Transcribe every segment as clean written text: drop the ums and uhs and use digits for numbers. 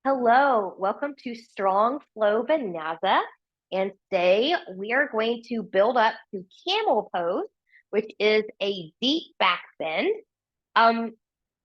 Hello, welcome to Strong Flow Vinyasa. And today we are going to build up to camel pose, which is a deep back bend. Um,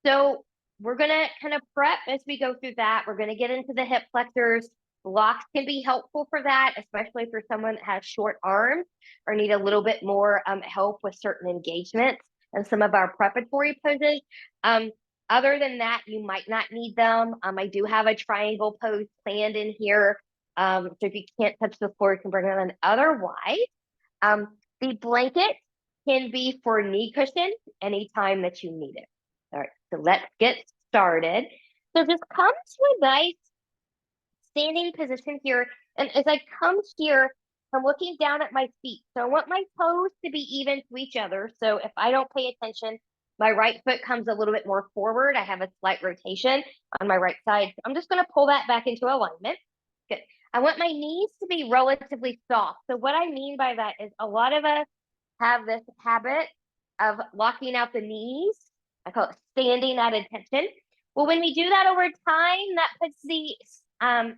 so we're gonna kind of prep as we go through that. We're gonna get into the hip flexors. Blocks can be helpful for that, especially for someone that has short arms or need a little bit more help with certain engagements and some of our preparatory poses. Um, Other than that, you might not need them. I do have a triangle pose planned in here. So if you can't touch the floor, you can bring them in. Otherwise, the blanket can be for knee cushion anytime that you need it. All right, so let's get started. So just come to a nice standing position here. And as I come here, I'm looking down at my feet. So I want my toes to be even to each other. So if I don't pay attention, my right foot comes a little bit more forward. I have a slight rotation on my right side. I'm just going to pull that back into alignment. Good. I want my knees to be relatively soft. So what I mean by that is a lot of us have this habit of locking out the knees. I call it standing at attention. Well, when we do that over time, that puts the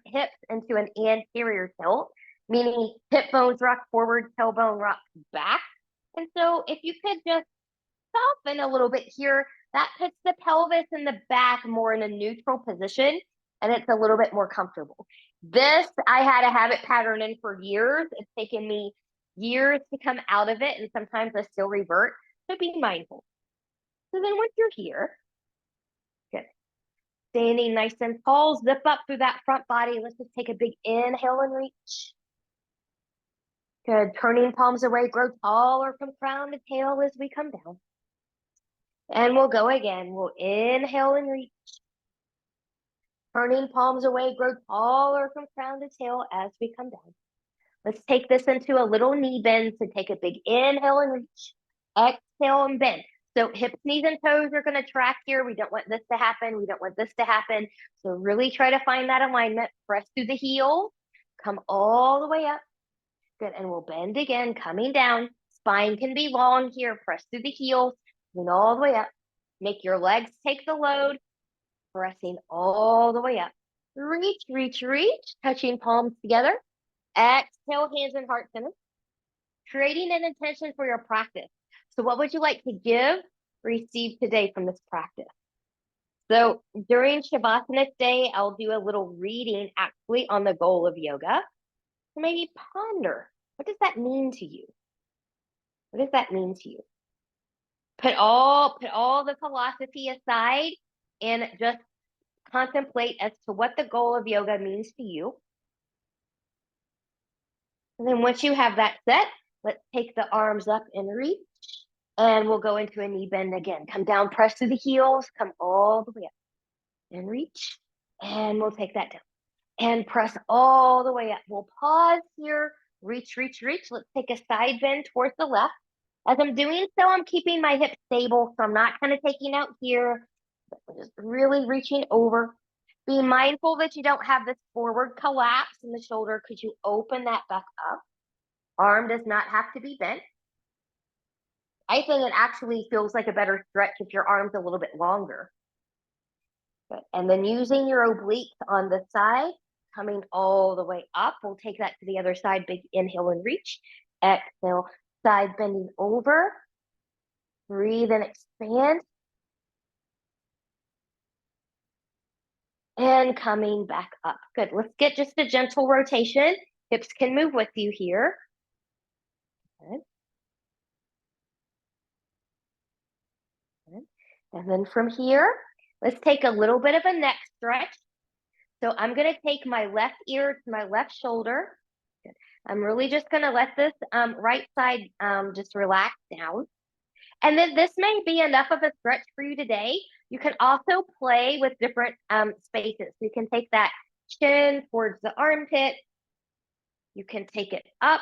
hips into an anterior tilt, meaning hip bones rock forward, tailbone rocks back. And so if you could just soften a little bit here, that puts the pelvis and the back more in a neutral position, and it's a little bit more comfortable. This, I had a habit pattern in for years. It's taken me years to come out of it, and sometimes I still revert. So be mindful. So then once you're here, good. Standing nice and tall, zip up through that front body. Let's just take a big inhale and reach. Good. Turning palms away, grow taller from crown to tail as we come down. And we'll go again. We'll inhale and reach. Turning palms away, grow taller from crown to tail as we come down. Let's take this into a little knee bend. So take a big inhale and reach. Exhale and bend. So hips, knees, and toes are going to track here. We don't want this to happen. We don't want this to happen. So really try to find that alignment. Press through the heel. Come all the way up. Good. And we'll bend again, coming down. Spine can be long here. Press through the heels. And all the way up. Make your legs take the load. Pressing all the way up. Reach, reach, reach. Touching palms together. Exhale, hands in heart center. Creating an intention for your practice. So what would you like to give, receive today from this practice? So during Shavasana today, I'll do a little reading actually on the goal of yoga. So maybe ponder, what does that mean to you? What does that mean to you? Put all the philosophy aside and just contemplate as to what the goal of yoga means to you. And then once you have that set, let's take the arms up and reach. And we'll go into a knee bend again. Come down, press through the heels, come all the way up. And reach. And we'll take that down. And press all the way up. We'll pause here. Reach, reach, reach. Let's take a side bend towards the left. As I'm doing so, I'm keeping my hips stable. So I'm not kind of taking out here. But we're just really reaching over. Be mindful that you don't have this forward collapse in the shoulder because you open that back up. Arm does not have to be bent. I think it actually feels like a better stretch if your arm's a little bit longer. Good. And then using your obliques on the side, coming all the way up. We'll take that to the other side. Big inhale and reach. Exhale, side bending over. Breathe and expand. And coming back up. Good. Let's get just a gentle rotation. Hips can move with you here. Good. Good. And then from here, let's take a little bit of a neck stretch. So I'm going to take my left ear to my left shoulder. Good. I'm really just going to let this right side just relax down. And then this may be enough of a stretch for you today. You can also play with different spaces. You can take that chin towards the armpit. You can take it up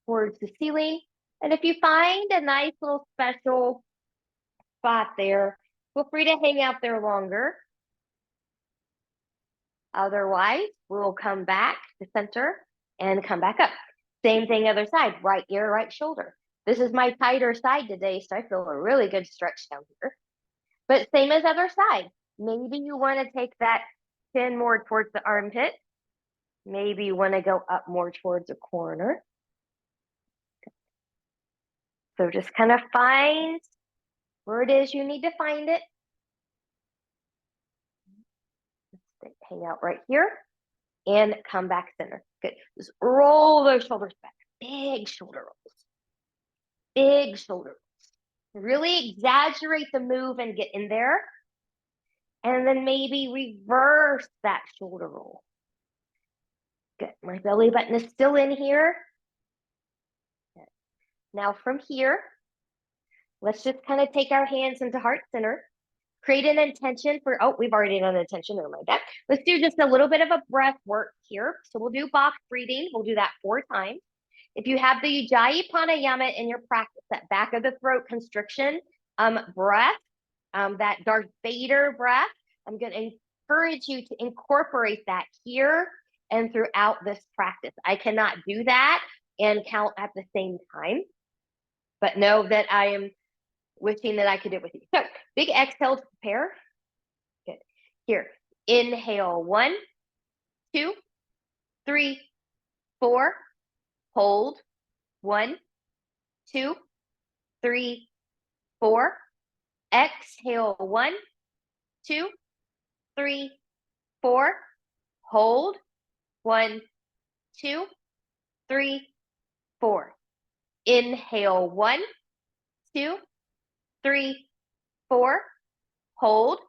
towards the ceiling. And if you find a nice little special spot there, feel free to hang out there longer. Otherwise, we'll come back to center and come back up. Same thing, other side, right ear, right shoulder. This is my tighter side today, so I feel a really good stretch down here. But same as other side. Maybe you want to take that Chin more towards the armpit. Maybe you want to go up more towards the corner. So just kind of find where it is you need to find it. Hang out right here and come back center. Good. Just roll those shoulders back. Big shoulder rolls. Big shoulder rolls. Really exaggerate the move and get in there. And then maybe reverse that shoulder roll. Good. My belly button is still in here. Good. Now from here, let's just kind of take our hands into heart center. Create an intention for, oh, we've already done an intention, never mind that. Let's do just a little bit of a breath work here. So we'll do box breathing. We'll do that 4 times. If you have the Ujjayi Pranayama in your practice, that back of the throat constriction breath, that Darth Vader breath, I'm going to encourage you to incorporate that here and throughout this practice. I cannot do that and count at the same time, but know that I am wishing that I could do it with you. So big exhale to prepare. Good. Here, inhale, 1, 2, 3, 4, hold, 1, 2, 3, 4, exhale, 1, 2, 3, 4, hold, 1, 2, 3, 4. Inhale, 1, 2, 3, 4, hold,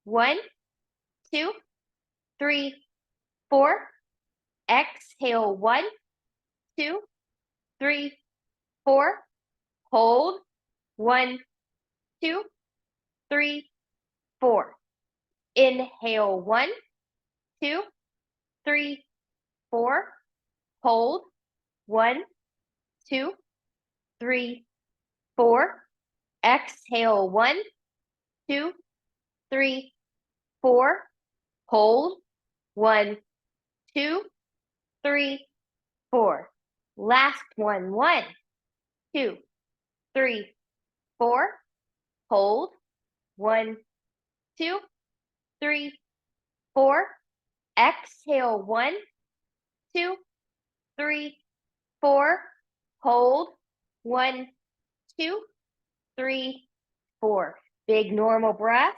1, 2, 3, 4, exhale, 1, 2, 3, 4, hold, 1, 2, 3, 4. Inhale, 1, 2, 3, 4, hold, 1, 2, 3, 4. Exhale, 1, 2, 3, 4, hold, 1, 2, 3, 4. Last one, 1, 2, 3, 4, hold, 1, 2, 3, 4. Exhale, 1, 2, 3, 4, hold, 1, 2, 3, 4. Big normal breath.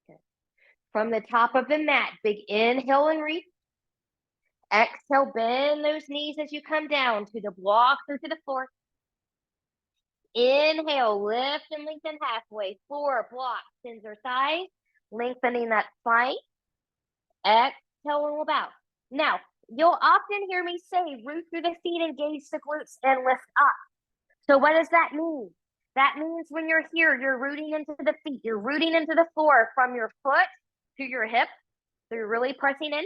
Good. From the top of the mat, big inhale and reach. Exhale, bend those knees as you come down to the blocks or to the floor. Inhale, lift and lengthen halfway. 4 blocks, shins or thighs, lengthening that spine. Exhale and we'll bow. Now, you'll often hear me say, root through the feet, engage the glutes, and lift up. So what does that mean? That means when you're here, you're rooting into the feet, you're rooting into the floor from your foot to your hip. So you're really pressing in.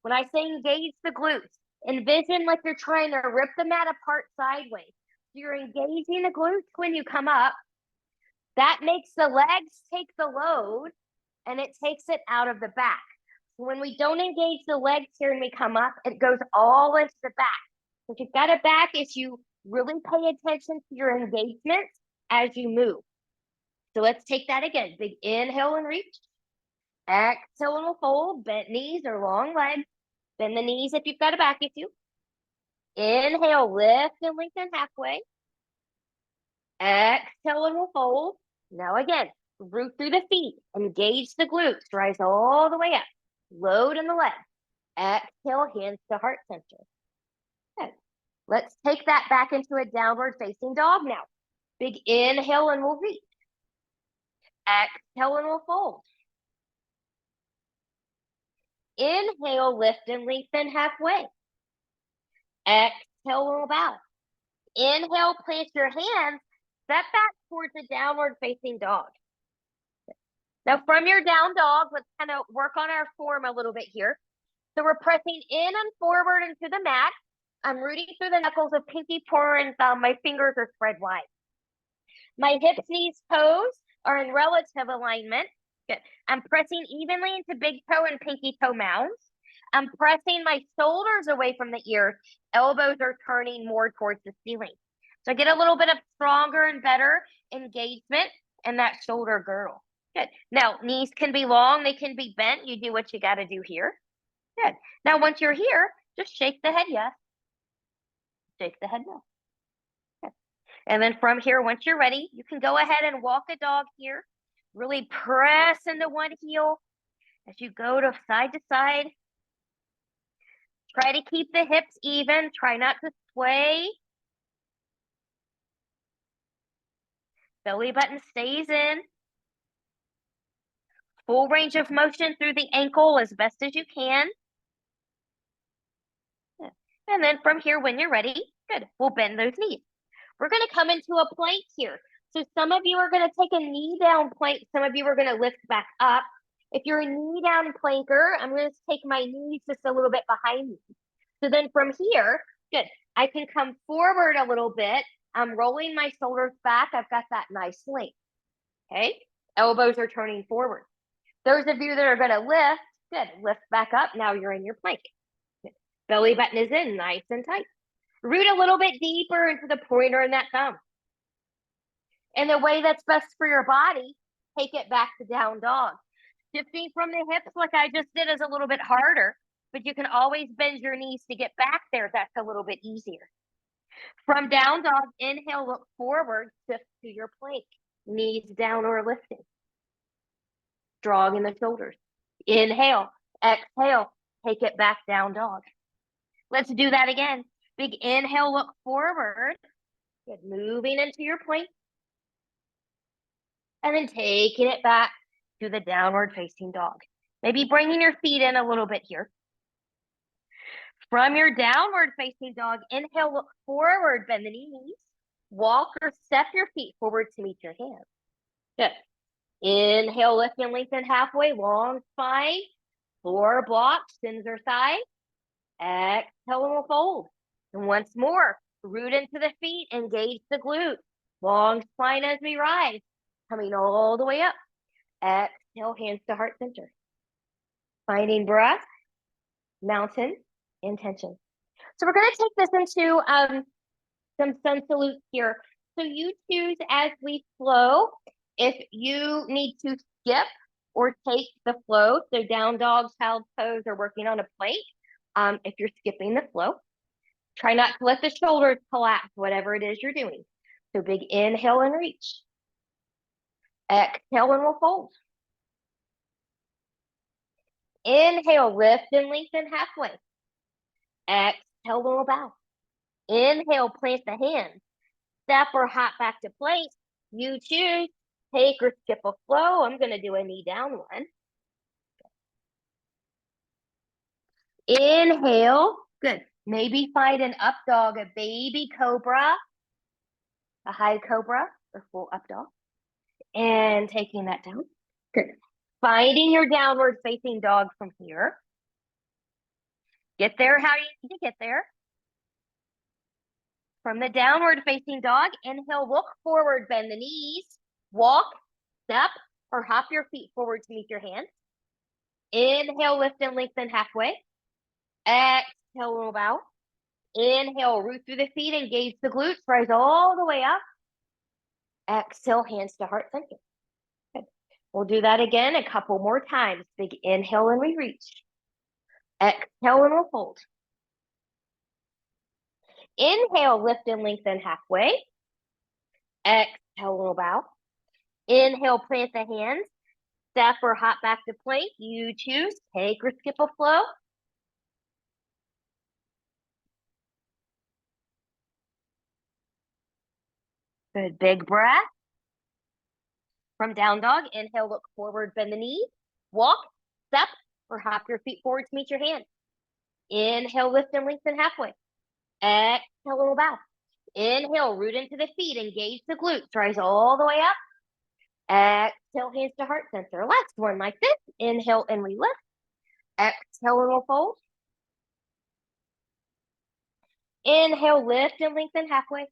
When I say engage the glutes, envision like you're trying to rip the mat apart sideways. So you're engaging the glutes when you come up. That makes the legs take the load and it takes it out of the back. When we don't engage the legs here and we come up, it goes all into the back. So if you've got a back issue, really pay attention to your engagement as you move. So let's take that again. Big inhale and reach. Exhale and we'll fold. Bent knees or long legs. Bend the knees if you've got a back issue. Inhale, lift and lengthen halfway. Exhale and we'll fold. Now again, root through the feet. Engage the glutes. Rise all the way up. Load in the legs. Exhale, hands to heart center. Good. Let's take that back into a downward facing dog now. Big inhale and we'll reach. Exhale and we'll fold. Inhale, lift and lengthen halfway. Exhale, we'll bow. Inhale, place your hands, step back towards a downward facing dog. Now from your down dog, let's kind of work on our form a little bit here. So we're pressing in and forward into the mat. I'm rooting through the knuckles of pinky, pointer, and thumb. My fingers are spread wide. My hips, knees, toes are in relative alignment. Good. I'm pressing evenly into big toe and pinky toe mounds. I'm pressing my shoulders away from the ears. Elbows are turning more towards the ceiling. So I get a little bit of stronger and better engagement in that shoulder girdle. Good. Now, knees can be long, they can be bent. You do what you got to do here. Good. Now, once you're here, just shake the head yes, shake the head no. Good. And then from here, once you're ready, you can go ahead and walk a dog here. Really press into one heel as you go to side. Try to keep the hips even. Try not to sway. Belly button stays in. Full range of motion through the ankle as best as you can. And then from here, when you're ready, good, we'll bend those knees. We're going to come into a plank here. So some of you are going to take a knee down plank. Some of you are going to lift back up. If you're a knee down planker, I'm going to take my knees just a little bit behind me. So then from here, good, I can come forward a little bit. I'm rolling my shoulders back. I've got that nice length. Okay, elbows are turning forward. Those of you that are going to lift, good, lift back up. Now you're in your plank. Good. Belly button is in, nice and tight. Root a little bit deeper into the pointer and that thumb. And the way that's best for your body, take it back to down dog. Shifting from the hips like I just did is a little bit harder, but you can always bend your knees to get back there. That's a little bit easier. From down dog, inhale, look forward, shift to your plank. Knees down or lifting. Strong in the shoulders. Inhale, exhale, take it back down dog. Let's do that again. Big inhale, look forward. Good, moving into your plank. And then taking it back to the downward facing dog. Maybe bringing your feet in a little bit here. From your downward facing dog, inhale, look forward, bend the knees. Walk or step your feet forward to meet your hands. Good. Inhale, lift and lengthen halfway, long spine. Floor block, shins or thighs. Exhale and we'll fold. And once more, root into the feet, engage the glutes. Long spine as we rise. Coming all the way up. Exhale, hands to heart center. Finding breath, mountain, intention. So we're going to take this into some sun salutes here. So you choose as we flow if you need to skip or take the flow. So down dog, child's pose, or working on a plank. If you're skipping the flow, try not to let the shoulders collapse, whatever it is you're doing. So big inhale and reach. Exhale and we'll fold. Inhale, lift and lengthen halfway. Exhale, we'll bow. Inhale, plant the hands. Step or hop back to plank. You choose. Take or skip a flow. I'm going to do a knee down one. Inhale. Good. Maybe find an up dog, a baby cobra, a high cobra, or full up dog. And taking that down. Good. Finding your downward facing dog from here. Get there how you need to get there. From the downward facing dog, inhale, look forward, bend the knees, walk, step, or hop your feet forward to meet your hands. Inhale, lift and lengthen halfway. Exhale, roll bow. Inhale, root through the feet, engage the glutes, rise all the way up. Exhale, hands to heart center. Good. We'll do that again a couple more times. Big inhale and we reach. Exhale and we'll fold. Inhale, lift and lengthen halfway. Exhale, roll bow. Inhale, plant the hands. Step or hop back to plank. You choose. Take or skip a flow. Good, big breath. From down dog, inhale, look forward, bend the knees. Walk, step, or hop your feet forward to meet your hands. Inhale, lift and lengthen halfway. Exhale, little bow. Inhale, root into the feet, engage the glutes, rise all the way up. Exhale, hands to heart center. Last one like this. Inhale and we lift. Exhale and we'll fold. Inhale, lift and lengthen halfway.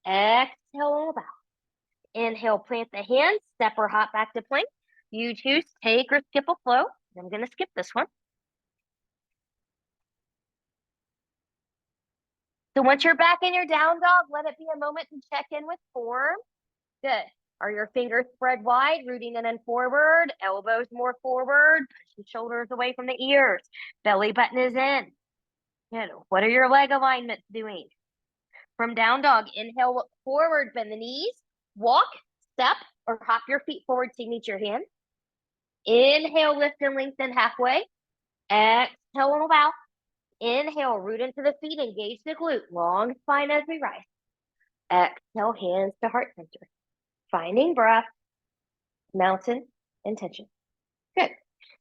Exhale and we'll bow. Inhale, plant the hands, step or hop back to plank. You choose, take or skip a flow. I'm going to skip this one. So once you're back in your down dog, let it be a moment to check in with form. Good. Are your fingers spread wide, rooting in and forward, elbows more forward, pushing shoulders away from the ears, belly button is in. Good. What are your leg alignments doing? From down dog, inhale, look forward, bend the knees, walk, step, or hop your feet forward to meet your hands. Inhale, lift and lengthen halfway. Exhale, little bow. Inhale, root into the feet, engage the glute, long spine as we rise. Exhale, hands to heart center. Finding breath, mountain, intention. Good.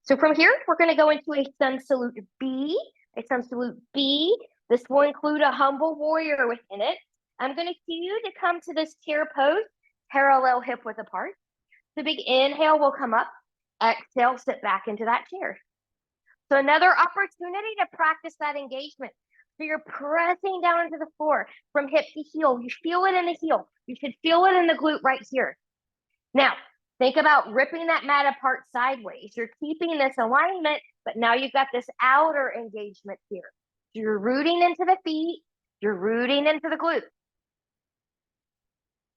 So from here, we're going to go into a sun salute B. A sun salute B. This will include a humble warrior within it. I'm going to cue you to come to this chair pose, parallel hip width apart. The big inhale will come up. Exhale, sit back into that chair. So another opportunity to practice that engagement. So you're pressing down into the floor from hip to heel. You feel it in the heel. You should feel it in the glute right here. Now, think about ripping that mat apart sideways. You're keeping this alignment, but now you've got this outer engagement here. So you're rooting into the feet. You're rooting into the glute.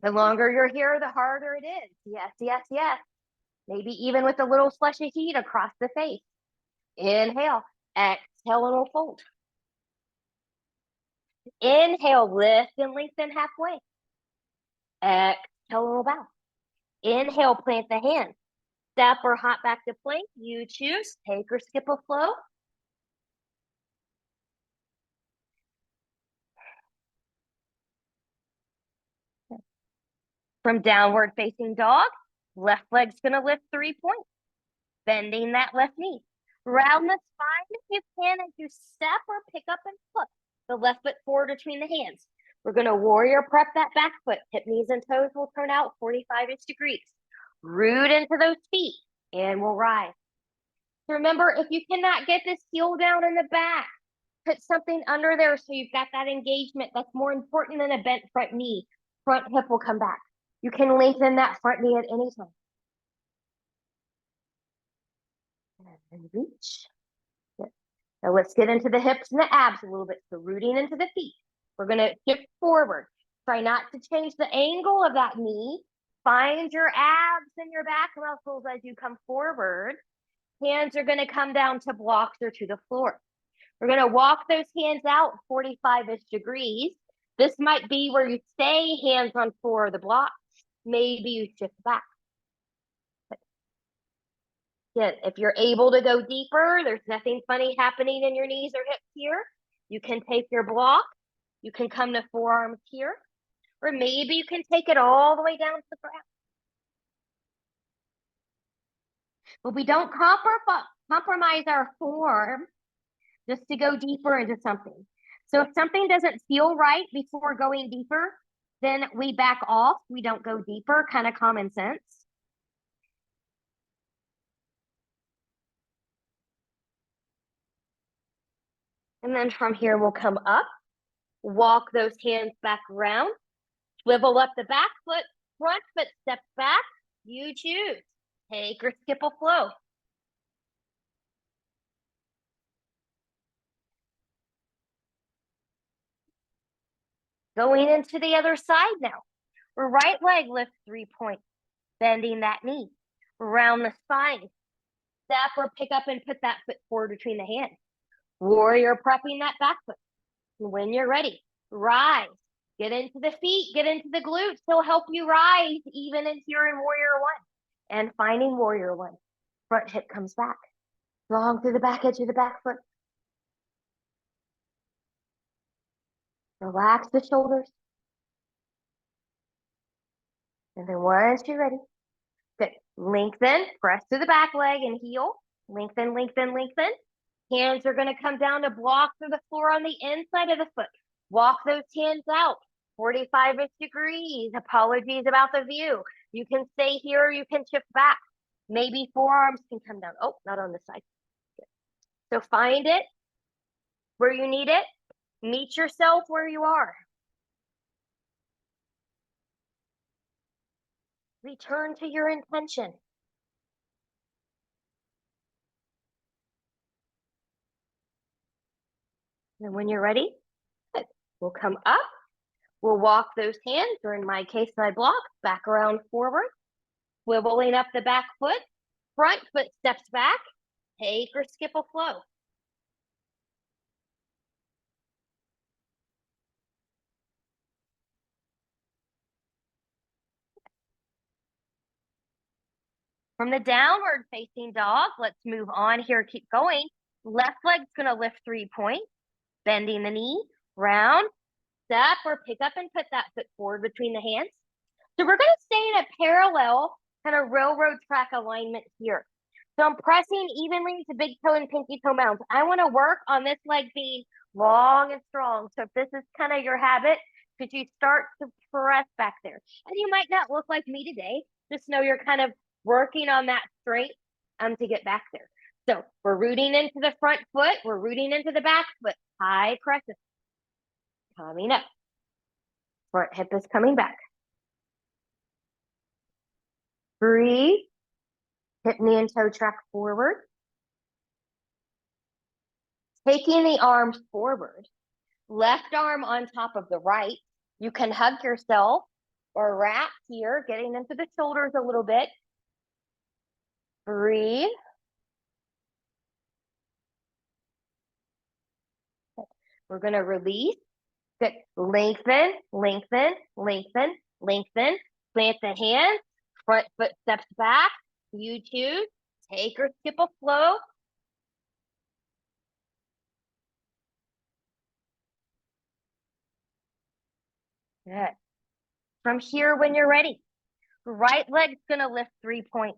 The longer you're here, the harder it is. Yes, yes, yes. Maybe even with a little flush of heat across the face. Inhale, exhale, and we'll fold. Inhale, lift and lengthen halfway. Exhale, and we'll bow. Inhale, plant the hands. Step or hop back to plank. You choose. Take or skip a flow. From downward facing dog, left leg's going to lift 3 points. Bending that left knee. Round the spine if you can as you step or pick up and flip the left foot forward between the hands. We're going to warrior prep that back foot. Hip, knees, and toes will turn out 45-ish degrees. Root into those feet, and we'll rise. So remember, if you cannot get this heel down in the back, put something under there so you've got that engagement. That's more important than a bent front knee. Front hip will come back. You can lengthen that front knee at any time. And reach. Good. Now let's get into the hips and the abs a little bit. So rooting into the feet. We're going to shift forward. Try not to change the angle of that knee. Find your abs and your back muscles as you come forward. Hands are going to come down to blocks or to the floor. We're going to walk those hands out 45-ish degrees. This might be where you stay hands on floor of the block. Maybe you shift back. Again, if you're able to go deeper, there's nothing funny happening in your knees or hips here. You can take your block. You can come to forearms here. Or maybe you can take it all the way down to the ground. But we don't compromise our form just to go deeper into something. So if something doesn't feel right before going deeper, then we back off. We don't go deeper, kind of common sense. And then from here, we'll come up, walk those hands back around, swivel up the back foot, front foot steps back. You choose. Take or skip a flow. Going into the other side now. Right leg lifts 3 points, bending that knee. Round the spine. Step or pick up and put that foot forward between the hands. Warrior prepping that back foot. When you're ready, rise. Get into the feet, get into the glutes. They'll help you rise even if you're in warrior one. And finding warrior one. Front hip comes back. Long through the back edge of the back foot. Relax the shoulders. And then once you're ready, good. Lengthen, press to the back leg and heel. Lengthen, lengthen, lengthen. Hands are going to come down to block through the floor on the inside of the foot. Walk those hands out 45-ish degrees. Apologies about the view. You can stay here or you can shift back. Maybe forearms can come down. Oh, not on this side. Good. So find it where you need it. Meet yourself where you are. Return to your intention. And when you're ready, we'll come up. We'll walk those hands, or in my case, my blocks, back around forward, swiveling up the back foot, front foot steps back, take or skip a flow. From the downward facing dog, let's move on here, keep going. Left leg's gonna lift 3-point, bending the knee, round, step or pick up and put that foot forward between the hands. So we're gonna stay in a parallel kind of railroad track alignment here. So I'm pressing evenly to big toe and pinky toe mounds. I wanna work on this leg being long and strong. So if this is kind of your habit, could you start to press back there? And you might not look like me today. Just know you're kind of working on that strength to get back there. So we're rooting into the front foot. We're rooting into the back foot. High presses. Coming up. Front hip is coming back. Breathe. Hip, knee, and toe track forward. Taking the arms forward. Left arm on top of the right. You can hug yourself or wrap here, getting into the shoulders a little bit. Breathe. We're going to release. Good. Lengthen, lengthen, lengthen, lengthen. Plant the hands. Front foot steps back. You choose. Take or skip a flow. Good. From here, when you're ready, right leg's going to lift 3-point,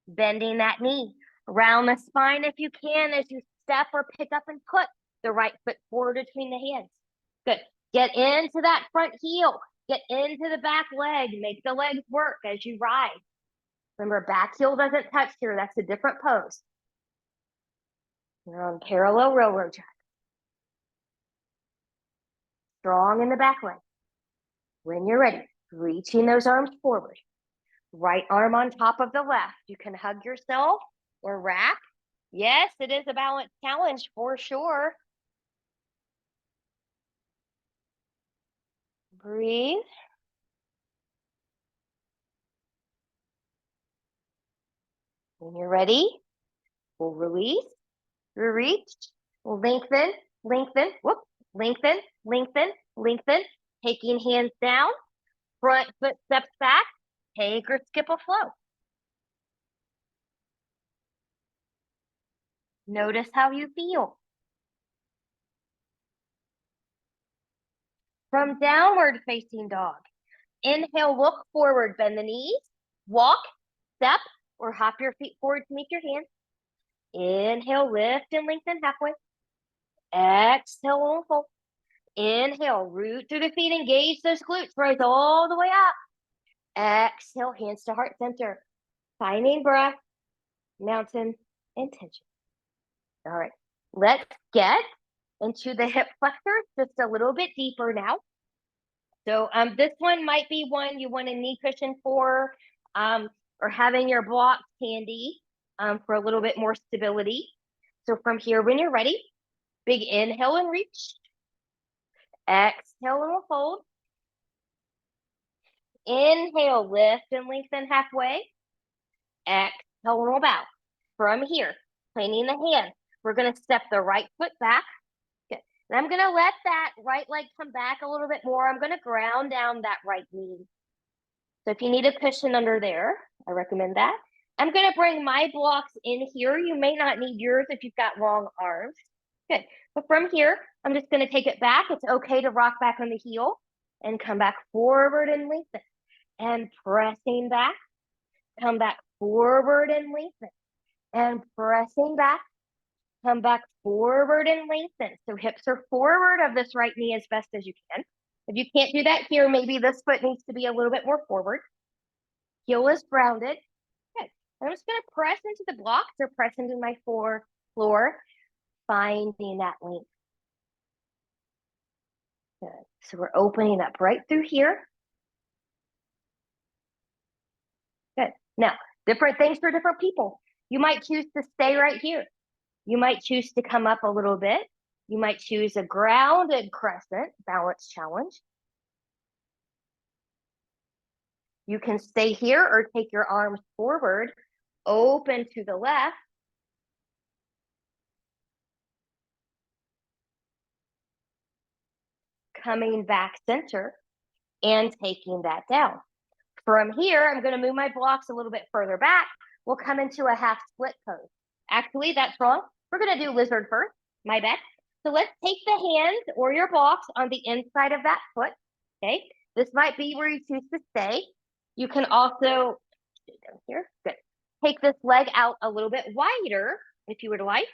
bending that knee. Round the spine if you can as you step or pick up and put the right foot forward between the hands. Good. Get into that front heel. Get into the back leg. Make the legs work as you ride. Remember, back heel doesn't touch here. That's a different pose. You're on parallel railroad track. Strong in the back leg. When you're ready, reaching those arms forward. Right arm on top of the left. You can hug yourself or wrap. Yes, it is a balance challenge for sure. Breathe. When you're ready, we'll release, we'll reach, we'll lengthen, lengthen, whoop, lengthen, lengthen, lengthen, taking hands down, front foot steps back, take or skip a flow. Notice how you feel. From downward facing dog, inhale, look forward, bend the knees, walk, step, or hop your feet forward to meet your hands. Inhale, lift and lengthen halfway. Exhale, fold. Inhale, root through the feet, engage those glutes, rise all the way up. Exhale, hands to heart center. Finding breath, mountain, and tension. All right, let's get into the hip flexors just a little bit deeper now. So this one might be one you want a knee cushion for, or having your blocks handy for a little bit more stability. So from here, when you're ready, big inhale and reach. Exhale and we'll fold. Inhale, lift and lengthen halfway. Exhale and we'll bow. From here, planting the hands, we're going to step the right foot back. Good. And I'm going to let that right leg come back a little bit more. I'm going to ground down that right knee. So if you need a cushion under there, I recommend that. I'm going to bring my blocks in here. You may not need yours if you've got long arms. Good. But from here, I'm just going to take it back. It's okay to rock back on the heel and come back forward and lengthen. And pressing back, come back forward and lengthen. And pressing back, come back forward and lengthen. So hips are forward of this right knee as best as you can. If you can't do that here, maybe this foot needs to be a little bit more forward. Heel is grounded. Good. I'm just going to press into the blocks or press into my floor, finding that length. Good. So we're opening up right through here. Good. Now, different things for different people. You might choose to stay right here. You might choose to come up a little bit. You might choose a grounded crescent, balance challenge. You can stay here or take your arms forward, open to the left. Coming back center and taking that down. From here, I'm going to move my blocks a little bit further back. We'll come into a half split pose. Actually, that's wrong. We're going to do lizard first. My bad. So let's take the hands or your blocks on the inside of that foot. Okay. This might be where you choose to stay. You can also, down here, good. Take this leg out a little bit wider if you would like.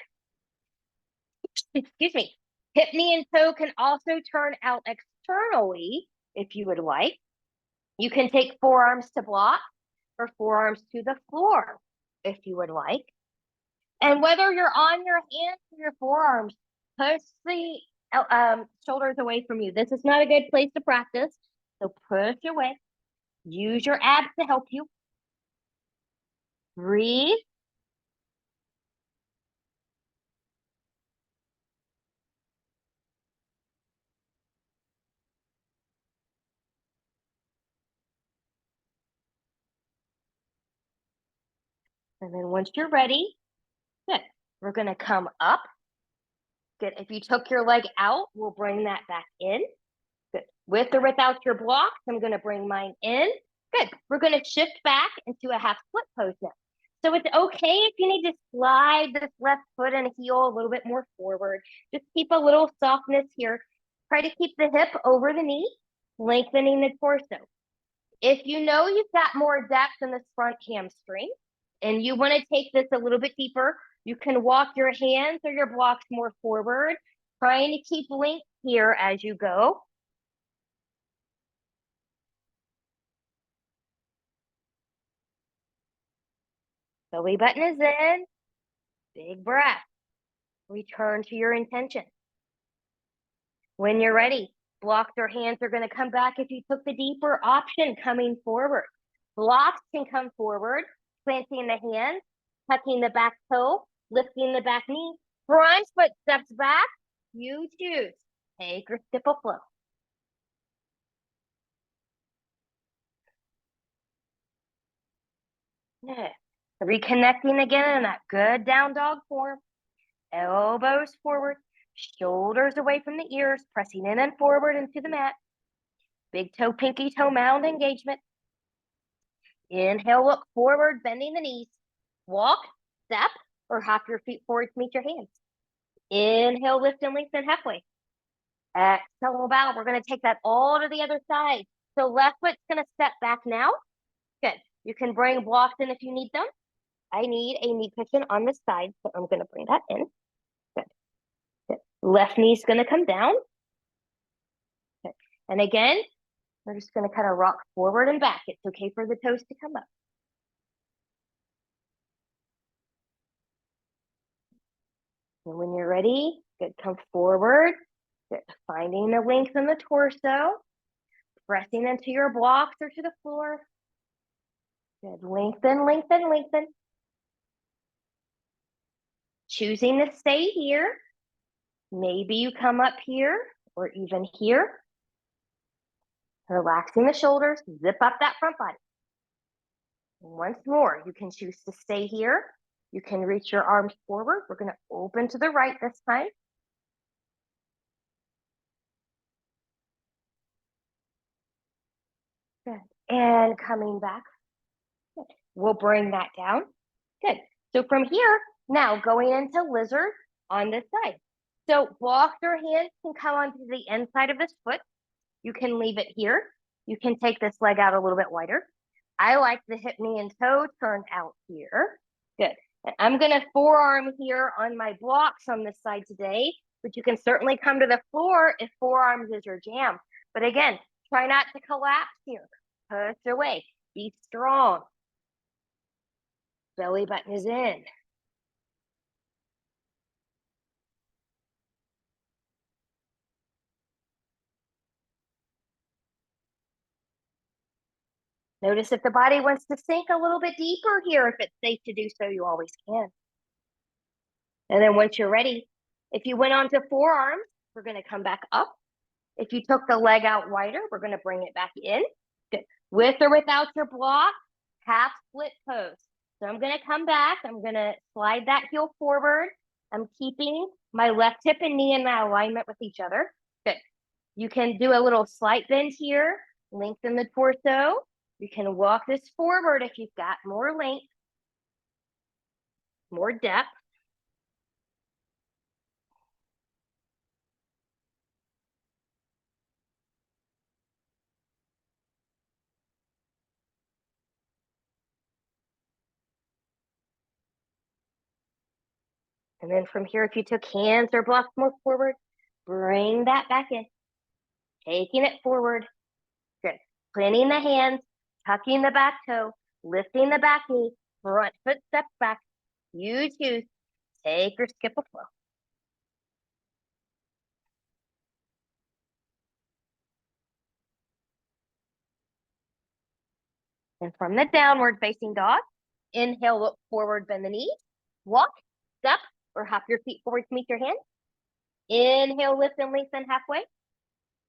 Excuse me. Hip, knee, and toe can also turn out externally if you would like. You can take forearms to block or forearms to the floor if you would like. And whether you're on your hands or your forearms, push the shoulders away from you. This is not a good place to practice, so push away. Use your abs to help you. Breathe. And then once you're ready, good. We're going to come up. Good. If you took your leg out, we'll bring that back in. Good. With or without your blocks, I'm going to bring mine in. Good. We're going to shift back into a half split pose now. So it's okay if you need to slide this left foot and heel a little bit more forward. Just keep a little softness here. Try to keep the hip over the knee, lengthening the torso. If you know you've got more depth in this front hamstring and you want to take this a little bit deeper, you can walk your hands or your blocks more forward, trying to keep length here as you go. Belly button is in. Big breath. Return to your intention. When you're ready, blocks or hands are going to come back if you took the deeper option coming forward. Blocks can come forward, planting the hands, tucking the back toe, lifting the back knee. Front foot steps back. You choose. Take or skip a flow. Yeah. Reconnecting again in that good down dog form. Elbows forward, shoulders away from the ears, pressing in and forward into the mat. Big toe, pinky toe mound engagement. Inhale, look forward, bending the knees. Walk, step, or hop your feet forward to meet your hands. Inhale, lift and lengthen halfway. Exhale, bow. We're going to take that all to the other side. So left foot's going to step back now. Good. You can bring blocks in if you need them. I need a knee cushion on this side, so I'm going to bring that in. Good. Good. Left knee's going to come down. Good. And again, we're just going to kind of rock forward and back. It's okay for the toes to come up. And when you're ready, good, come forward. Good. Finding the length in the torso. Pressing into your blocks or to the floor. Good. Lengthen, lengthen, lengthen. Choosing to stay here. Maybe you come up here or even here. Relaxing the shoulders, zip up that front body. Once more, you can choose to stay here. You can reach your arms forward. We're going to open to the right this time. Good. And coming back. Good. We'll bring that down. Good. So from here, now going into lizard on this side. So blocks or hands can come onto the inside of this foot. You can leave it here. You can take this leg out a little bit wider. I like the hip, knee, and toe turned out here. Good. And I'm going to forearm here on my blocks on this side today, but you can certainly come to the floor if forearms is your jam. But again, try not to collapse here. Push away. Be strong. Belly button is in. Notice if the body wants to sink a little bit deeper here. If it's safe to do so, you always can. And then once you're ready, if you went onto forearms, we're going to come back up. If you took the leg out wider, we're going to bring it back in. Good. With or without your block, half split pose. So I'm gonna come back, I'm gonna slide that heel forward. I'm keeping my left hip and knee in alignment with each other. Good. You can do a little slight bend here, lengthen the torso. You can walk this forward if you've got more length, more depth. And then from here, if you took hands or blocks more forward, bring that back in, taking it forward. Good. Planting the hands, tucking the back toe, lifting the back knee, front foot steps back. You choose. Take or skip a flow. And from the downward facing dog, inhale, look forward, bend the knees. Walk, step, or hop your feet forward to meet your hands. Inhale, lift and lengthen halfway.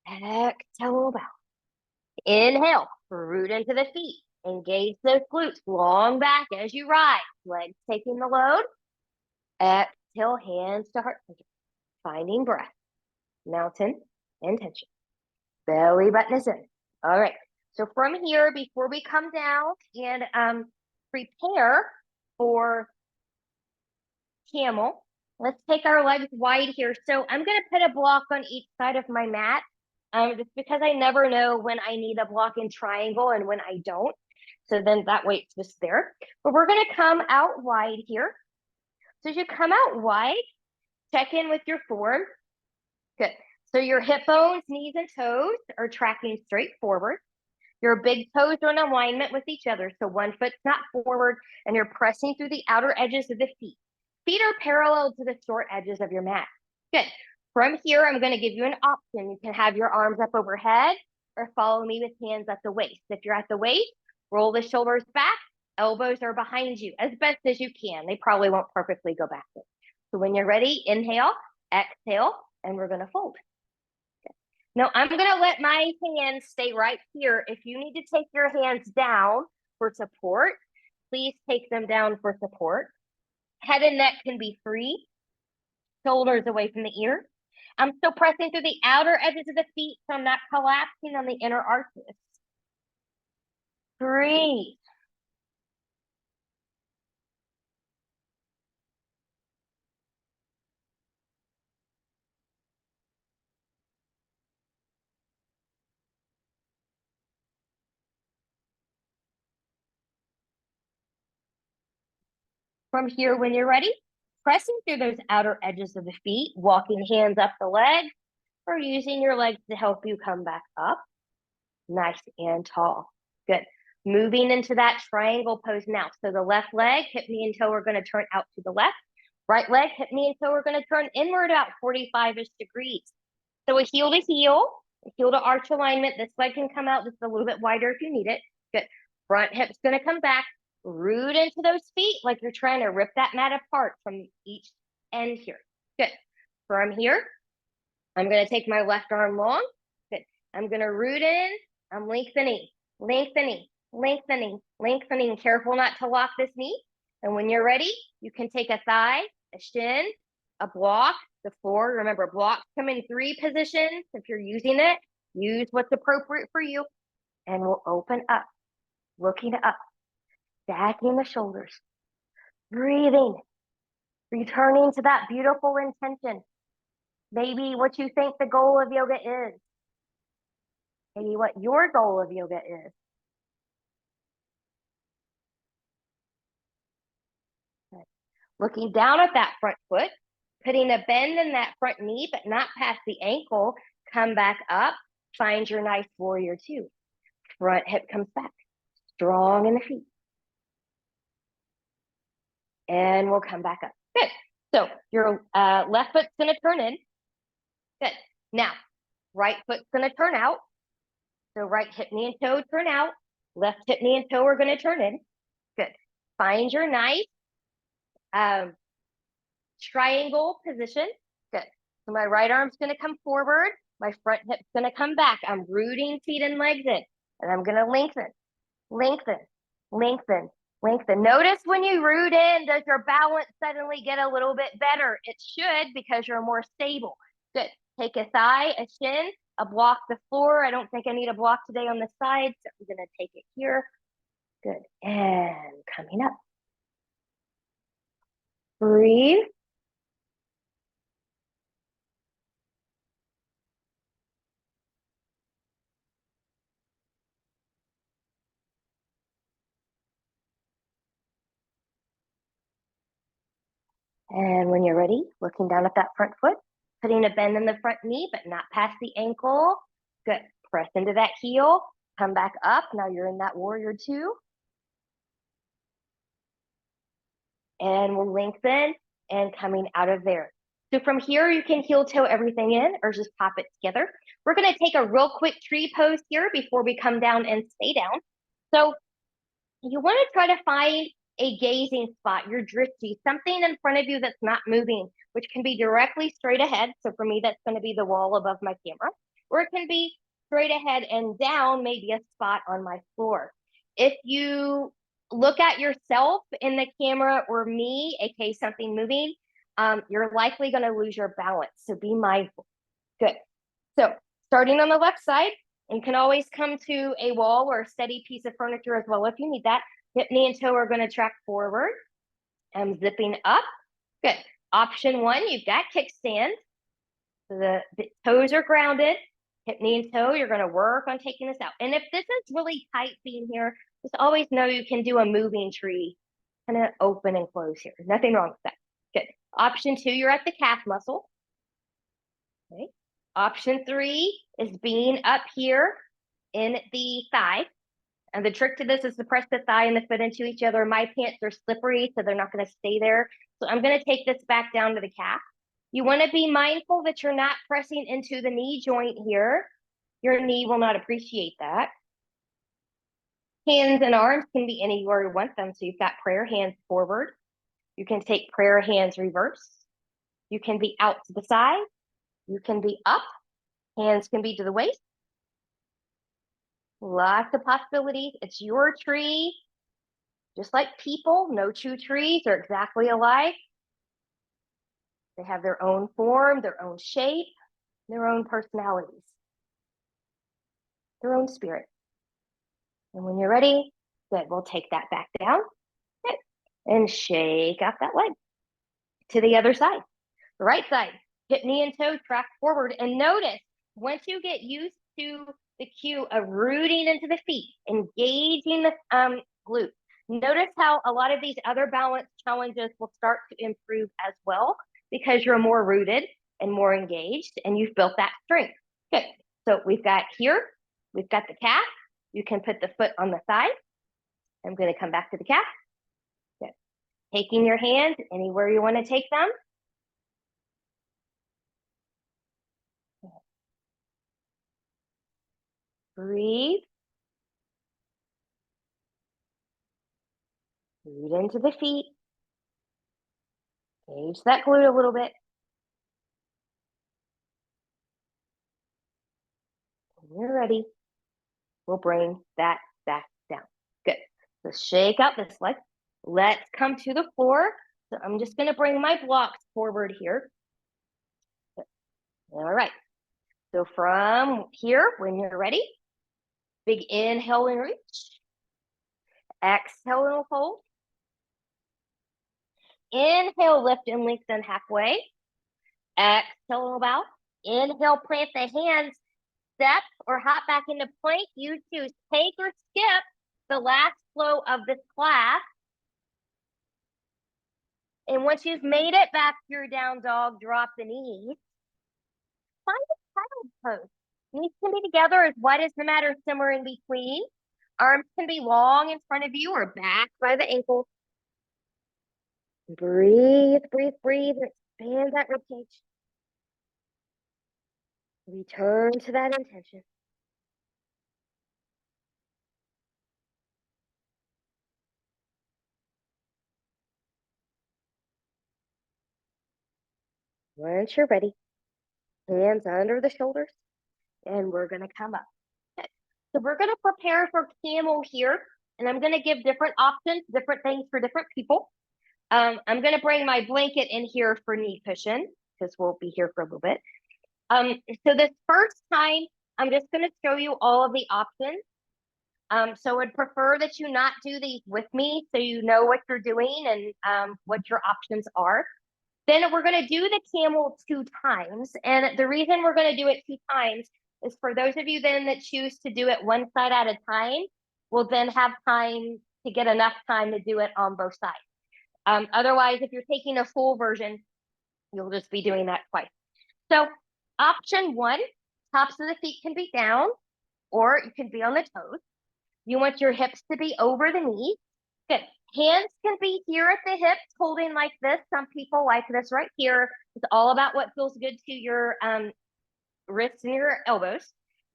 Exhale, bow. Inhale, root into the feet. Engage those glutes, long back as you rise. Legs taking the load. Exhale, hands to heart center. Finding breath. Mountain intention. Belly button is in. All right. So from here, before we come down and prepare for camel, let's take our legs wide here. So I'm going to put a block on each side of my mat, just because I never know when I need a block in triangle and when I don't. So then that way it's just there. But we're going to come out wide here. So as you come out wide, check in with your form. Good. So your hip bones, knees, and toes are tracking straight forward. Your big toes are in alignment with each other. So one foot's not forward and you're pressing through the outer edges of the feet. Feet are parallel to the short edges of your mat. Good. From here, I'm going to give you an option. You can have your arms up overhead or follow me with hands at the waist. If you're at the waist, roll the shoulders back. Elbows are behind you as best as you can. They probably won't perfectly go backwards. So when you're ready, inhale, exhale, and we're going to fold. Now I'm going to let my hands stay right here. If you need to take your hands down for support, please take them down for support. Head and neck can be free. Shoulders away from the ear. I'm still pressing through the outer edges of the feet, so I'm not collapsing on the inner arches. Breathe. From here, when you're ready, pressing through those outer edges of the feet, walking hands up the legs, or using your legs to help you come back up. Nice and tall. Good. Moving into that triangle pose now. So the left leg, hip, knee, and toe are going to turn out to the left. Right leg, hip, knee, and toe are going to turn inward out 45-ish degrees. So a heel to heel, a heel to arch alignment. This leg can come out just a little bit wider if you need it. Good. Front hip's going to come back. Root into those feet like you're trying to rip that mat apart from each end here. Good. From here, I'm going to take my left arm long. Good. I'm going to root in. I'm lengthening, lengthening, lengthening, lengthening. Careful not to lock this knee. And when you're ready, you can take a thigh, a shin, a block, the floor. Remember, blocks come in 3 positions. If you're using it, use what's appropriate for you. And we'll open up, looking up, stacking the shoulders, breathing, returning to that beautiful intention. Maybe what you think the goal of yoga is. Maybe what your goal of yoga is. Looking down at that front foot, putting a bend in that front knee, but not past the ankle. Come back up. Find your nice warrior 2. Front hip comes back. Strong in the feet. And we'll come back up. Good. So your left foot's going to turn in. Good. Now, right foot's going to turn out. So right hip, knee, and toe turn out. Left hip, knee, and toe are going to turn in. Good. Find your nice triangle position. Good. So my right arm's going to come forward. My front hip's going to come back. I'm rooting feet and legs in. And I'm going to lengthen, lengthen, lengthen, lengthen. Notice when you root in, does your balance suddenly get a little bit better? It should, because you're more stable. Good. Take a thigh, a shin, a block the floor. I don't think I need a block today on the side, so I'm going to take it here. Good. And coming up. Breathe. And when you're ready, looking down at that front foot, putting a bend in the front knee, but not past the ankle. Good. Press into that heel, come back up. Now you're in that warrior two. And we'll lengthen and coming out of there. So from here, you can heel toe everything in or just pop it together. We're going to take a real quick tree pose here before we come down and stay down. So you want to try to find a gazing spot, your drishti, something in front of you that's not moving, which can be directly straight ahead. So for me, that's going to be the wall above my camera, or it can be straight ahead and down, maybe a spot on my floor. If you look at yourself in the camera or me, aka something moving, you're likely going to lose your balance. So be mindful. Good. So starting on the left side, you can always come to a wall or a steady piece of furniture as well if you need that. Hip, knee, and toe are going to track forward. I'm zipping up. Good. Option one, you've got kickstand. So the toes are grounded. Hip, knee, and toe, you're going to work on taking this out. And if this is really tight being here, just always know you can do a moving tree. Kind of open and close here. Nothing wrong with that. Good. Option two, you're at the calf muscle. Okay. Option three is being up here in the thigh. And the trick to this is to press the thigh and the foot into each other. My pants are slippery, so they're not going to stay there. So I'm going to take this back down to the calf. You want to be mindful that you're not pressing into the knee joint here. Your knee will not appreciate that. Hands and arms can be anywhere you want them. So you've got prayer hands forward. You can take prayer hands reverse. You can be out to the side. You can be up. Hands can be to the waist. Lots of possibilities. It's your tree. Just like people, no two trees are exactly alike. They have their own form, their own shape, their own personalities, their own spirit. And when you're ready, good, we'll take that back down. Good. And shake out that leg to the other side. The right side, hip, knee, and toe track forward. And notice, once you get used to the cue of rooting into the feet, engaging the glutes, notice how a lot of these other balance challenges will start to improve as well because you're more rooted and more engaged and you've built that strength. Good. So we've got here, we've got the calf. You can put the foot on the thigh. I'm going to come back to the calf. Good. Taking your hands anywhere you want to take them. Breathe. Root into the feet. Engage that glute a little bit. When you're ready, we'll bring that back down. Good. So shake out this leg. Let's come to the floor. So I'm just going to bring my blocks forward here. Good. All right. So from here, when you're ready, big inhale and reach. Exhale and hold. Inhale, lift and lengthen halfway. Exhale and bow. Inhale, plant the hands, step or hop back into plank. You choose, take or skip the last flow of this class. And once you've made it back to your down dog, drop the knees. Find a child pose. Knees can be together as wide as the mat or somewhere in between. Arms can be long in front of you or back by the ankles. Breathe, breathe, breathe, and expand that ribcage. Return to that intention. Once you're ready, hands under the shoulders, and we're going to come up. So we're going to prepare for camel here, and I'm going to give different options, different things for different people. I'm going to bring my blanket in here for knee cushion because we'll be here for a little bit. So this first time, I'm just going to show you all of the options. So I'd prefer that you not do these with me so you know what you're doing and what your options are. Then we're going to do the camel 2 times. And the reason we're going to do it 2 times is for those of you then that choose to do it one side at a time, will then have time to get enough time to do it on both sides. Otherwise, if you're taking a full version, you'll just be doing that twice. So option 1, tops of the feet can be down or you can be on the toes. You want your hips to be over the knees. Good. Hands can be here at the hips, holding like this. Some people like this right here. It's all about what feels good to your wrists and your elbows.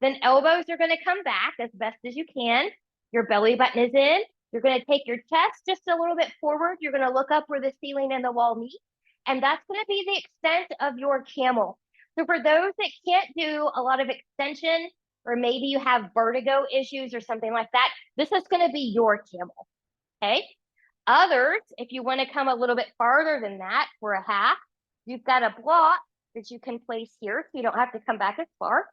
Then elbows are going to come back as best as you can. Your belly button is in. You're going to take your chest just a little bit forward. You're going to look up where the ceiling and the wall meet. And that's going to be the extent of your camel. So for those that can't do a lot of extension, or maybe you have vertigo issues or something like that, this is going to be your camel. Okay. Others, if you want to come a little bit farther than that for a half, you've got a block that you can place here so you don't have to come back as far.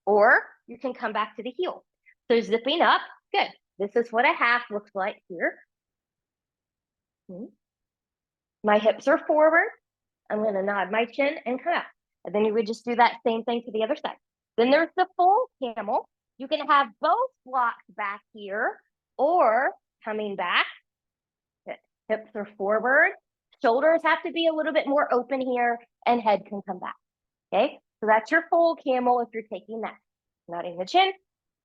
Or you can come back to the heel. So zipping up, good. This is what a half looks like here. My hips are forward. I'm going to nod my chin and come out. And then you would just do that same thing to the other side. Then there's the full camel. You can have both blocks back here or coming back. Hips are forward. Shoulders have to be a little bit more open here and head can come back. Okay, so that's your full camel if you're taking that. Nodding the chin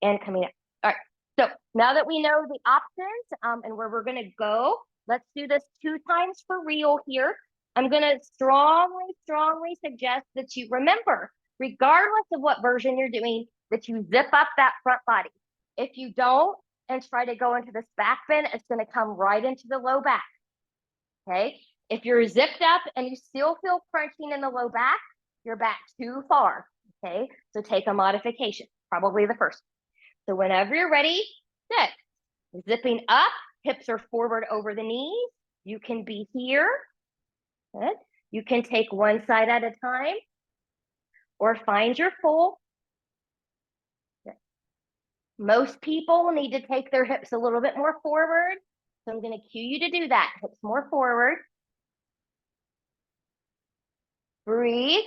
and coming up. All right, so now that we know the options and where we're going to go, let's do this 2 times for real here. I'm going to strongly suggest that you remember, regardless of what version you're doing, that you zip up that front body. If you don't and try to go into this back bend, it's going to come right into the low back. Okay, if you're zipped up and you still feel crunching in the low back, you're back too far. Okay, so take a modification, probably the first. So whenever you're ready, sit. Zipping up, hips are forward over the knees. You can be here. Good. You can take one side at a time or find your full. Good. Most people need to take their hips a little bit more forward. So I'm going to cue you to do that. Hips more forward. Breathe.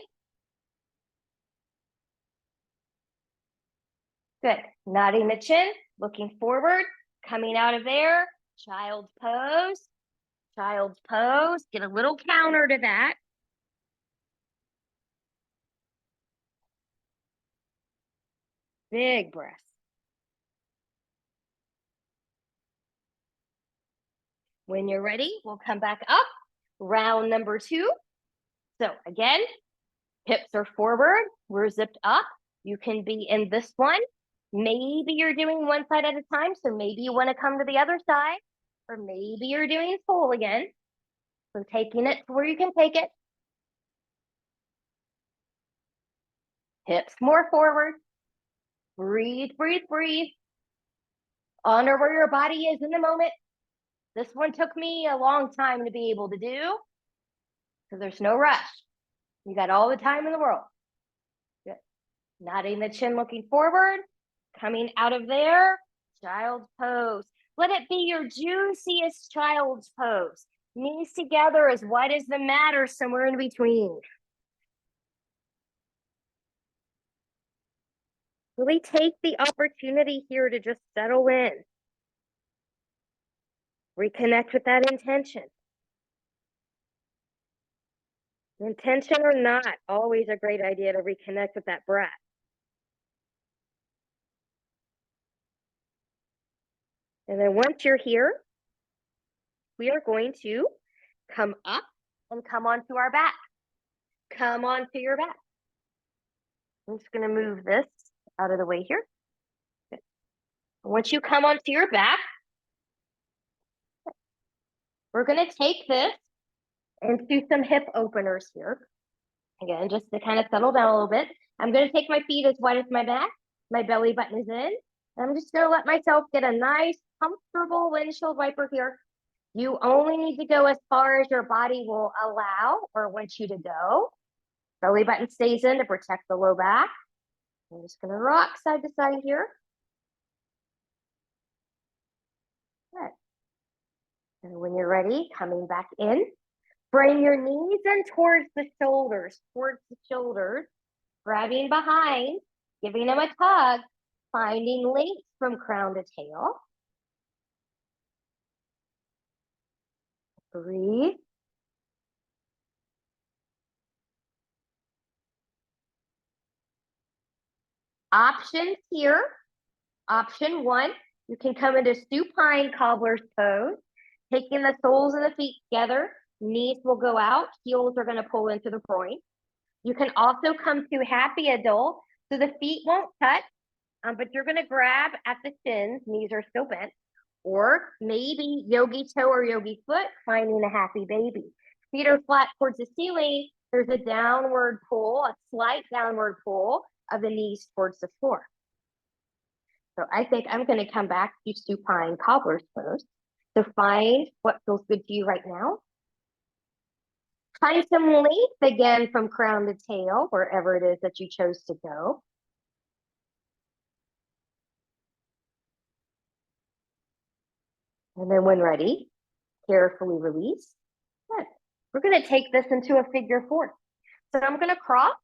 Good. Nodding the chin, looking forward, coming out of there. Child's pose. Child's pose. Get a little counter to that. Big breath. When you're ready, we'll come back up. Round number 2. So again, hips are forward. We're zipped up. You can be in this one. Maybe you're doing one side at a time. So maybe you want to come to the other side. Or maybe you're doing full again. So taking it to where you can take it. Hips more forward. Breathe, breathe, breathe. Honor where your body is in the moment. This one took me a long time to be able to do. So there's no rush. You got all the time in the world. Good. Nodding the chin, looking forward. Coming out of there. Child's pose. Let it be your juiciest child's pose. Knees together as wide as the mat or somewhere in between. Really take the opportunity here to just settle in. Reconnect with that intention. Intention or not, always a great idea to reconnect with that breath. And then once you're here, we are going to come up and come onto our back. Come onto your back. I'm just going to move this out of the way here. Okay. Once you come onto your back, we're going to take this and do some hip openers here. Again, just to kind of settle down a little bit. I'm going to take my feet as wide as my back. My belly button is in. I'm just going to let myself get a nice, comfortable windshield wiper here. You only need to go as far as your body will allow or want you to go. Belly button stays in to protect the low back. I'm just going to rock side to side here. Good. And when you're ready, coming back in, bring your knees in towards the shoulders, grabbing behind, giving them a tug, finding length from crown to tail. Breathe. Options here. Option 1, you can come into supine cobbler's pose, taking the soles of the feet together. Knees will go out, heels are going to pull into the groin. You can also come to happy adult, so the feet won't touch, but you're going to grab at the shins, knees are still bent, or maybe yogi toe or yogi foot, finding a happy baby. Feet are flat towards the ceiling. There's a downward pull, a slight downward pull of the knees towards the floor. So I think I'm going to come back to supine cobbler's pose. So find what feels good to you right now. Find some length again from crown to tail, wherever it is that you chose to go. And then when ready, carefully release. Good. We're going to take this into a figure 4. So I'm going to cross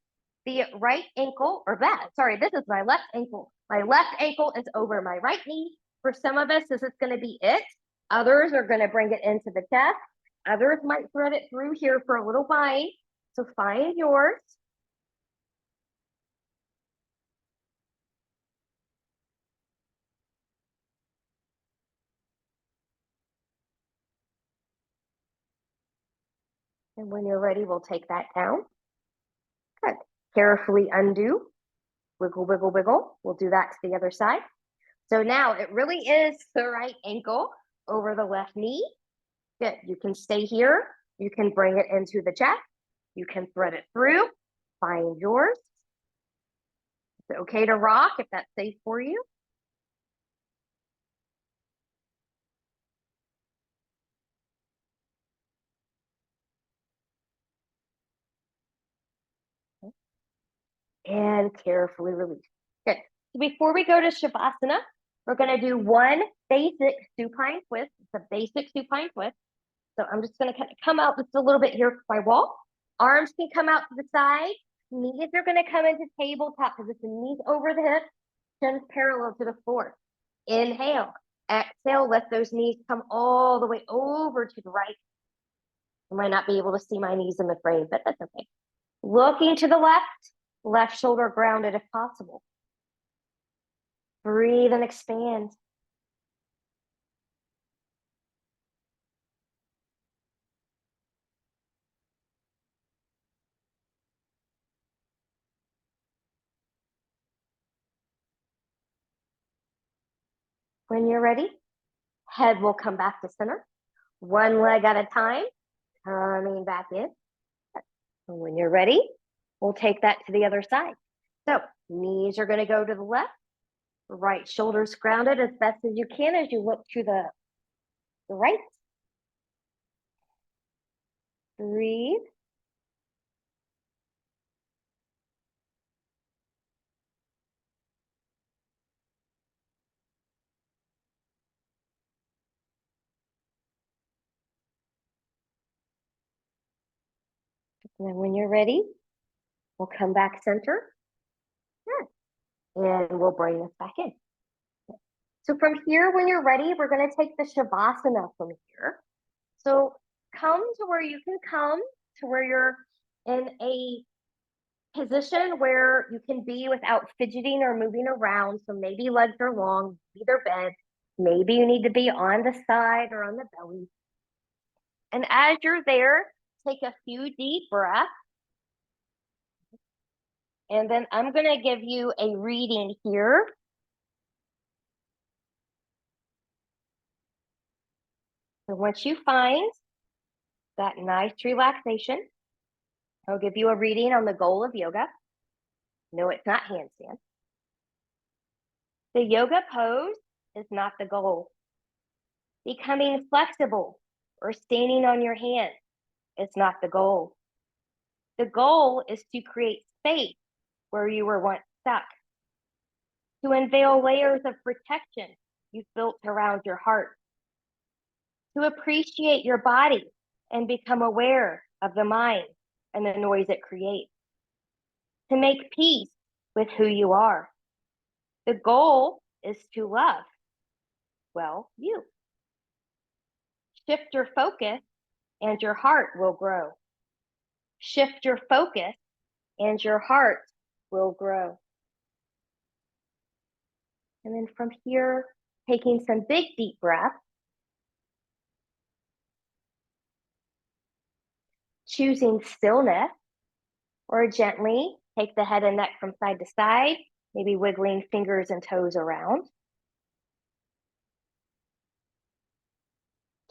the right ankle, or this is my left ankle. My left ankle is over my right knee. For some of us, this is going to be it. Others are going to bring it into the chest. Others might thread it through here for a little bind. So find yours. And when you're ready, we'll take that down. Good. Carefully undo. Wiggle, wiggle, wiggle. We'll do that to the other side. So now it really is the right ankle over the left knee. Good. You can stay here. You can bring it into the chest. You can thread it through. Find yours. It's okay to rock if that's safe for you. And carefully release. Good. So before we go to Shavasana, we're going to do one basic supine twist. It's a basic supine twist. So I'm just going to kind of come out just a little bit here for my wall. Arms can come out to the side. Knees are going to come into tabletop position. Knees over the hips, shins parallel to the floor. Inhale. Exhale, let those knees come all the way over to the right. I might not be able to see my knees in the frame, but that's okay. Looking to the left shoulder grounded if possible. Breathe and expand. When you're ready, head will come back to center. One leg at a time, coming back in. And when you're ready, we'll take that to the other side. So knees are going to go to the left, right shoulder's grounded as best as you can as you look to the right. Breathe. And then when you're ready, we'll come back center. And we'll bring this back in. So from here, when you're ready, we're going to take the Shavasana from here. So come to where you can come to where you're in a position where you can be without fidgeting or moving around. So maybe legs are long, maybe they're bent, maybe you need to be on the side or on the belly. And as you're there, take a few deep breaths. And then I'm going to give you a reading here. So once you find that nice relaxation, I'll give you a reading on the goal of yoga. No, it's not handstand. The yoga pose is not the goal. Becoming flexible or standing on your hands is not the goal. The goal is to create space where you were once stuck, to unveil layers of protection you've built around your heart, to appreciate your body and become aware of the mind and the noise it creates, to make peace with who you are. The goal is to love, well, you. Shift your focus and your heart will grow. Shift your focus and your heart will grow. And then from here, taking some big deep breaths, choosing stillness, or gently take the head and neck from side to side, maybe wiggling fingers and toes around.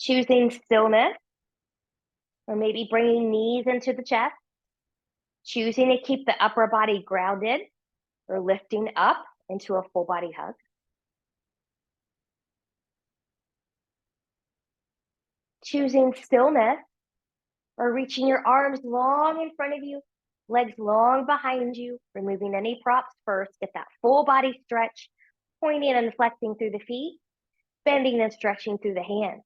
Choosing stillness, or maybe bringing knees into the chest. Choosing to keep the upper body grounded or lifting up into a full body hug. Choosing stillness, or reaching your arms long in front of you, legs long behind you, removing any props first. Get that full body stretch, pointing and flexing through the feet, bending and stretching through the hands,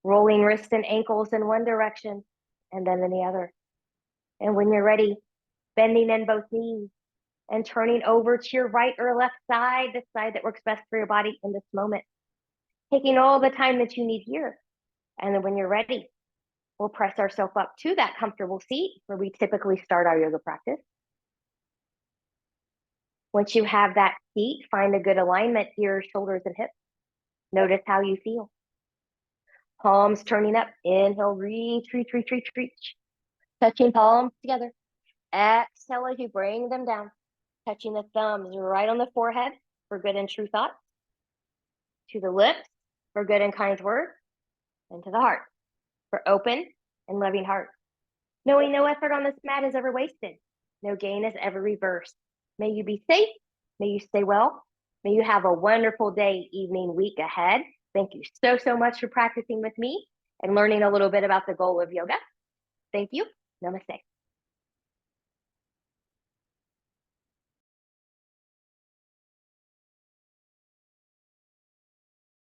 rolling wrists and ankles in one direction and then in the other. And when you're ready, bending in both knees and turning over to your right or left side, the side that works best for your body in this moment. Taking all the time that you need here. And then when you're ready, we'll press ourselves up to that comfortable seat where we typically start our yoga practice. Once you have that seat, find a good alignment, ears, shoulders, and hips. Notice how you feel. Palms turning up. Inhale, reach, reach, reach, reach, reach. Touching palms together. Exhale as you bring them down. Touching the thumbs right on the forehead for good and true thoughts. To the lips for good and kind words. And to the heart for open and loving heart. Knowing no effort on this mat is ever wasted. No gain is ever reversed. May you be safe. May you stay well. May you have a wonderful day, evening, week ahead. Thank you so, so much for practicing with me and learning a little bit about the goal of yoga. Thank you. Namaste.